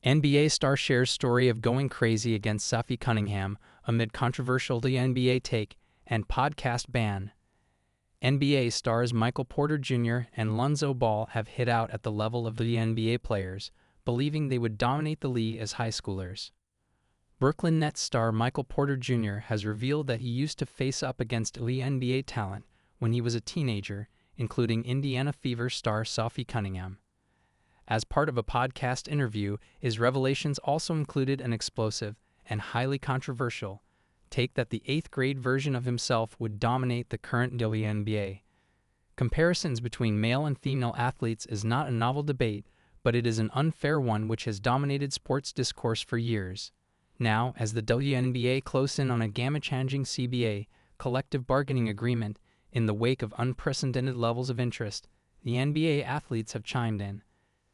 NBA star shares story of going crazy against Sophie Cunningham amid controversial WNBA take and podcast ban. NBA stars Michael Porter Jr. and Lonzo Ball have hit out at the level of the NBA players, believing they would dominate the league as high schoolers. Brooklyn Nets star Michael Porter Jr. has revealed that he used to face up against WNBA talent when he was a teenager, including Indiana Fever star Sophie Cunningham. As part of a podcast interview, his revelations also included an explosive and highly controversial take that the 8th grade version of himself would dominate the current WNBA. Comparisons between male and female athletes is not a novel debate, but it is an unfair one which has dominated sports discourse for years. Now, as the WNBA close in on a game-changing CBA, collective bargaining agreement, in the wake of unprecedented levels of interest, the NBA athletes have chimed in.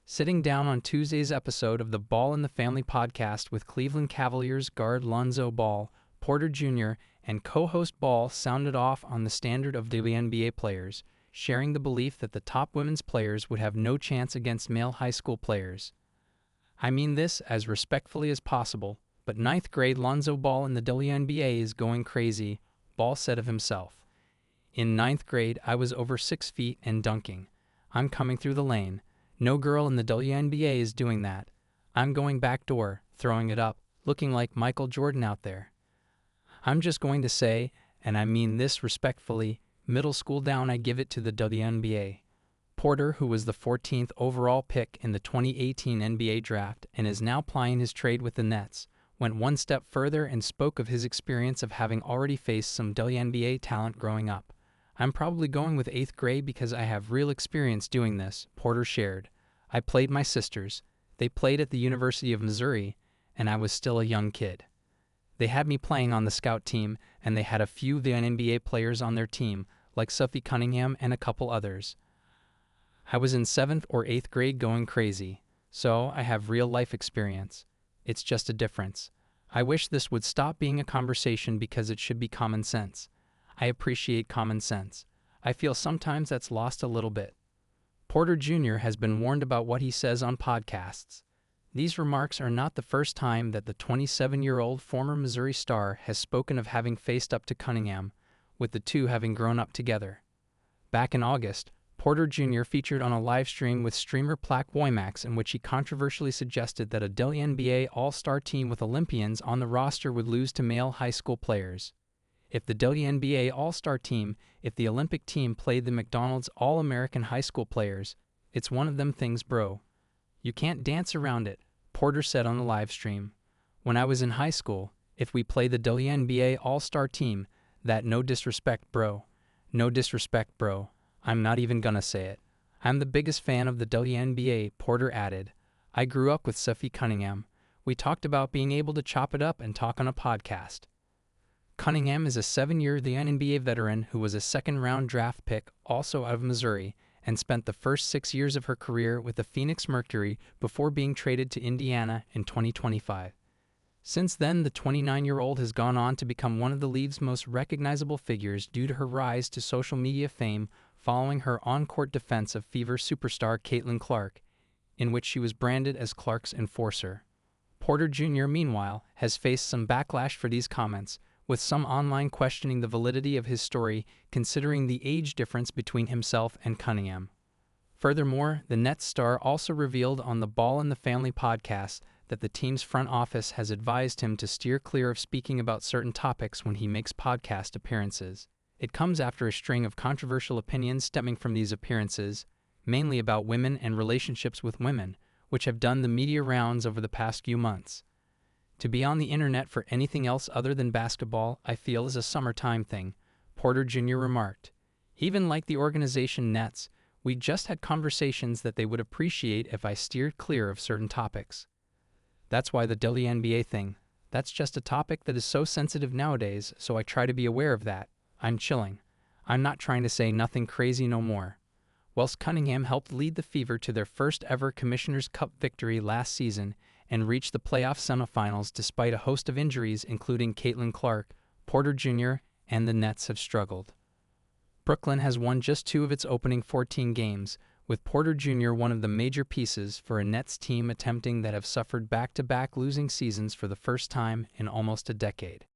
Sitting down on Tuesday's episode of the Ball in the Family podcast with Cleveland Cavaliers guard Lonzo Ball, Porter Jr. and co-host Ball sounded off on the standard of WNBA players, sharing the belief that the top women's players would have no chance against male high school players. "I mean this as respectfully as possible, but 9th grade Lonzo Ball in the WNBA is going crazy," Ball said of himself. "In 9th grade, I was over 6 feet and dunking. I'm coming through the lane. No girl in the WNBA is doing that. I'm going backdoor, throwing it up, looking like Michael Jordan out there. I'm just going to say, and I mean this respectfully, middle school down I give it to the WNBA." Porter, who was the 14th overall pick in the 2018 NBA draft and is now plying his trade with the Nets, went one step further and spoke of his experience of having already faced some WNBA talent growing up. "I'm probably going with 8th grade because I have real experience doing this," Porter shared. "I played my sisters. They played at the University of Missouri, and I was still a young kid. They had me playing on the scout team, and they had a few of the NBA players on their team, like Sophie Cunningham and a couple others. I was in 7th or 8th grade going crazy, so I have real life experience. It's just a difference. I wish this would stop being a conversation because it should be common sense. I appreciate common sense. I feel sometimes that's lost a little bit." Porter Jr. has been warned about what he says on podcasts. These remarks are not the first time that the 27-year-old former Missouri star has spoken of having faced up to Cunningham, with the two having grown up together. Back in August, Porter Jr. featured on a live stream with streamer Plaque Woymax in which he controversially suggested that a WNBA all-star team with Olympians on the roster would lose to male high school players. If the WNBA All-Star team, if the Olympic team played the McDonald's All-American high school players, it's one of them things, bro. You can't dance around it, Porter said on the live stream. "When I was in high school, if we play the WNBA All-Star team, that no disrespect, bro. No disrespect, bro. I'm not even gonna say it. I'm the biggest fan of the WNBA," Porter added. "I grew up with Sophie Cunningham. We talked about being able to chop it up and talk on a podcast." Cunningham is a 7-year WNBA veteran who was a second-round draft pick, also out of Missouri, and spent the first 6 years of her career with the Phoenix Mercury before being traded to Indiana in 2025. Since then, the 29-year-old has gone on to become one of the league's most recognizable figures due to her rise to social media fame following her on-court defense of Fever superstar Caitlin Clark, in which she was branded as Clark's enforcer. Porter Jr., meanwhile, has faced some backlash for these comments, with some online questioning the validity of his story considering the age difference between himself and Cunningham. Furthermore, the Nets star also revealed on the Ball in the Family podcast that the team's front office has advised him to steer clear of speaking about certain topics when he makes podcast appearances. It comes after a string of controversial opinions stemming from these appearances, mainly about women and relationships with women, which have done the media rounds over the past few months. "To be on the internet for anything else other than basketball, I feel is a summertime thing," Porter Jr. remarked. "Even like the organization Nets, we just had conversations that they would appreciate if I steered clear of certain topics. That's why the WNBA thing. That's just a topic that is so sensitive nowadays, so I try to be aware of that. I'm chilling. I'm not trying to say nothing crazy no more." Whilst Cunningham helped lead the Fever to their first ever Commissioner's Cup victory last season and reached the playoff semifinals despite a host of injuries including Caitlin Clark, Porter Jr. and the Nets have struggled. Brooklyn has won just 2 of its opening 14 games, with Porter Jr. one of the major pieces for a Nets team attempting that have suffered back-to-back losing seasons for the first time in almost a decade.